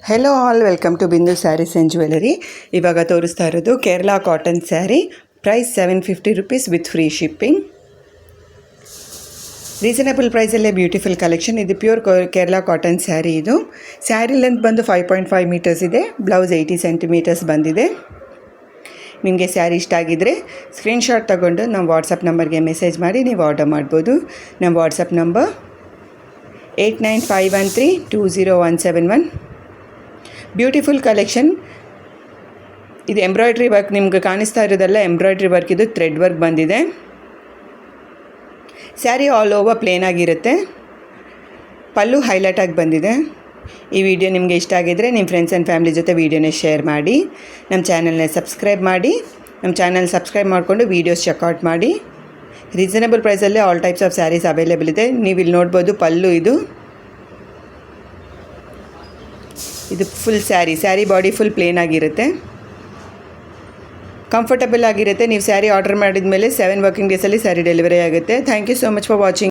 Hello all, welcome to ಬಿಂದು saris and jewellery. ಇವಾಗ ತೋರಿಸ್ತಾ ಇರೋದು Kerala cotton sari. Price 750 rupees with free shipping. Reasonable ಪ್ರೈಸಲ್ಲೇ ಬ್ಯೂಟಿಫುಲ್ ಕಲೆಕ್ಷನ್. ಇದು ಪ್ಯೂರ್ ಕೇರಳ ಕಾಟನ್ ಸ್ಯಾರಿ. ಇದು ಸ್ಯಾರಿ ಲೆಂತ್ ಬಂದು 5.5 ಮೀಟರ್ಸ್ ಇದೆ. ಬ್ಲೌಸ್ 80 ಸೆಂಟಿಮೀಟರ್ಸ್ ಬಂದಿದೆ. ನಿಮಗೆ ಸ್ಯಾರಿ ಇಷ್ಟ ಆಗಿದ್ದರೆ ಸ್ಕ್ರೀನ್ಶಾಟ್ ತಗೊಂಡು ನಮ್ಮ ವಾಟ್ಸಪ್ ನಂಬರ್ಗೆ ಮೆಸೇಜ್ ಮಾಡಿ ನೀವು ಆರ್ಡರ್ ಮಾಡ್ಬೋದು. ನಮ್ಮ ವಾಟ್ಸಪ್ ನಂಬರ್ 8951320171. Beautiful collection. ಇದು ಎಂಬ್ರಾಯ್ಡ್ರಿ ವರ್ಕ್ ನಿಮ್ಗೆ ಕಾಣಿಸ್ತಾ ಇರೋದೆಲ್ಲ ಎಂಬ್ರಾಯ್ಡ್ರಿ ವರ್ಕ್. ಇದು ಥ್ರೆಡ್ ವರ್ಕ್ ಬಂದಿದೆ. ಸ್ಯಾರಿ ಆಲ್ ಓವರ್ ಪ್ಲೇನ್ ಆಗಿರುತ್ತೆ. ಪಲ್ಲು ಹೈಲೈಟ್ ಆಗಿ ಬಂದಿದೆ. ಈ ವಿಡಿಯೋ ನಿಮಗೆ ಇಷ್ಟ ಆಗಿದ್ದರೆ ನಿಮ್ಮ ಫ್ರೆಂಡ್ಸ್ ಆ್ಯಂಡ್ ಫ್ಯಾಮಿಲಿ ಜೊತೆ ವೀಡಿಯೋನ ಶೇರ್ ಮಾಡಿ. ನಮ್ಮ ಚಾನಲ್ನ ಸಬ್ಸ್ಕ್ರೈಬ್ ಮಾಡಿ. ನಮ್ಮ ಚಾನಲ್ ಸಬ್ಸ್ಕ್ರೈಬ್ ಮಾಡಿಕೊಂಡು ವೀಡಿಯೋಸ್ ಚೆಕ್ಔಟ್ ಮಾಡಿ. ರೀಸನಬಲ್ ಪ್ರೈಸಲ್ಲೇ all types of saris available ಇದೆ. ನೀವು ಇಲ್ಲಿ ನೋಡ್ಬೋದು ಪಲ್ಲು. ಇದು full sari body full plain ಆಗಿರುತ್ತೆ. ಕಂಫರ್ಟಬಲ್ ಆಗಿರುತ್ತೆ. ನೀವು ಸ್ಯಾರಿ ಆರ್ಡರ್ ಮಾಡಿದ ಮೇಲೆ 7 ವರ್ಕಿಂಗ್ ಡೇಸಲ್ಲಿ ಸ್ಯಾರಿ ಡೆಲಿವರಿ ಆಗುತ್ತೆ. Thank you so much for watching.